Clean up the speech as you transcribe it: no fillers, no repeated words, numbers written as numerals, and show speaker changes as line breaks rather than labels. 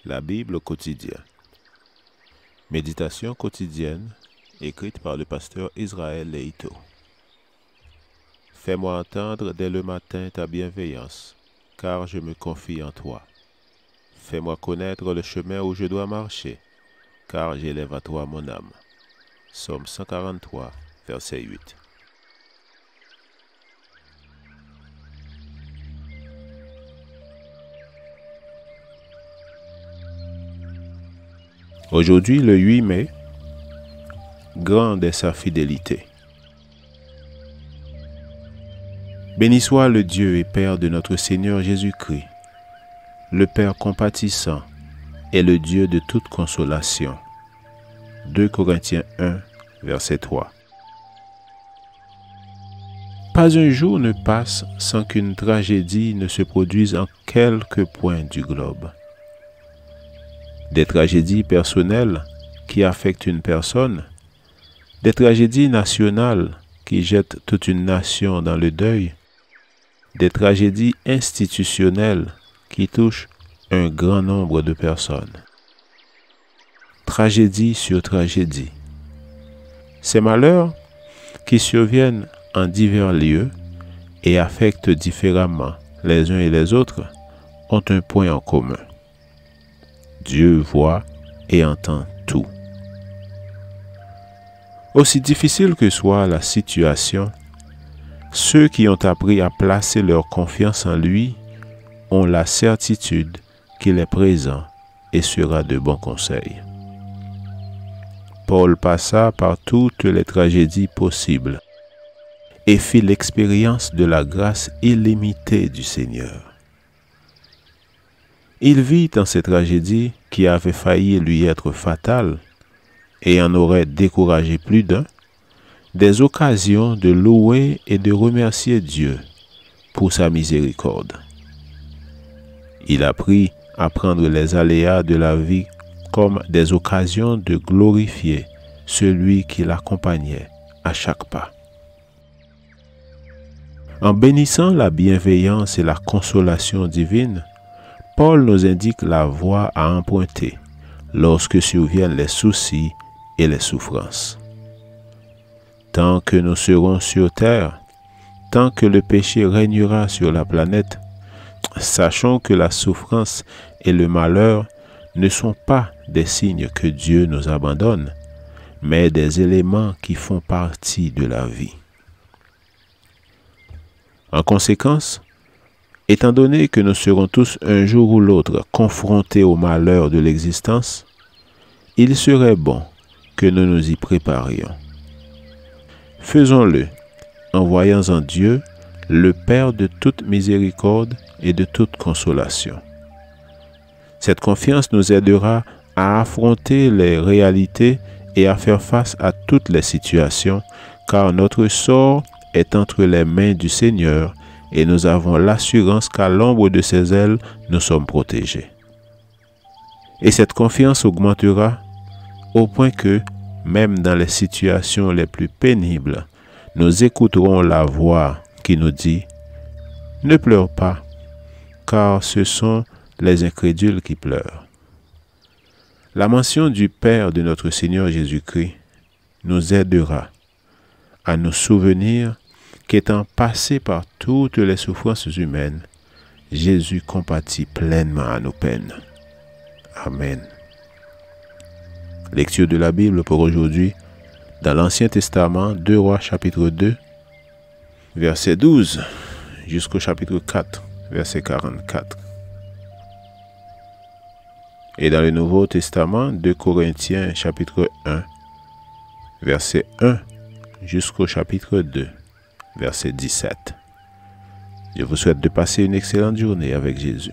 La Bible quotidienne. Méditation quotidienne écrite par le pasteur Israël Leito. Fais-moi entendre dès le matin ta bienveillance, car je me confie en toi. Fais-moi connaître le chemin où je dois marcher, car j'élève à toi mon âme. Psaume 143, verset 8. Aujourd'hui, le 8 mai, grande est sa fidélité. Béni soit le Dieu et Père de notre Seigneur Jésus-Christ, le Père compatissant et le Dieu de toute consolation. 2 Corinthiens 1, verset 3. Pas un jour ne passe sans qu'une tragédie ne se produise en quelque point du globe. Des tragédies personnelles qui affectent une personne, des tragédies nationales qui jettent toute une nation dans le deuil, des tragédies institutionnelles qui touchent un grand nombre de personnes. Tragédie sur tragédie. Ces malheurs qui surviennent en divers lieux et affectent différemment les uns et les autres ont un point en commun. Dieu voit et entend tout. Aussi difficile que soit la situation, ceux qui ont appris à placer leur confiance en lui ont la certitude qu'il est présent et sera de bons conseils. Paul passa par toutes les tragédies possibles et fit l'expérience de la grâce illimitée du Seigneur. Il vit dans ces tragédies qui avaient failli lui être fatales et en auraient découragé plus d'un, des occasions de louer et de remercier Dieu pour sa miséricorde. Il apprit à prendre les aléas de la vie comme des occasions de glorifier celui qui l'accompagnait à chaque pas. En bénissant la bienveillance et la consolation divine, Paul nous indique la voie à emprunter lorsque surviennent les soucis et les souffrances. Tant que nous serons sur terre, tant que le péché régnera sur la planète, sachons que la souffrance et le malheur ne sont pas des signes que Dieu nous abandonne, mais des éléments qui font partie de la vie. En conséquence, étant donné que nous serons tous un jour ou l'autre confrontés au malheur de l'existence, il serait bon que nous nous y préparions. Faisons-le en voyant en Dieu le Père de toute miséricorde et de toute consolation. Cette confiance nous aidera à affronter les réalités et à faire face à toutes les situations, car notre sort est entre les mains du Seigneur et nous avons l'assurance qu'à l'ombre de ses ailes, nous sommes protégés. Et cette confiance augmentera au point que, même dans les situations les plus pénibles, nous écouterons la voix qui nous dit « Ne pleure pas, car ce sont les incrédules qui pleurent. » La mention du Père de notre Seigneur Jésus-Christ nous aidera à nous souvenir qu'étant passé par toutes les souffrances humaines, Jésus compatit pleinement à nos peines. Amen. Lecture de la Bible pour aujourd'hui, dans l'Ancien Testament, 2 Rois chapitre 2, verset 12, jusqu'au chapitre 4, verset 44. Et dans le Nouveau Testament, 2 Corinthiens chapitre 1, verset 1, jusqu'au chapitre 2, verset 17. Je vous souhaite de passer une excellente journée avec Jésus.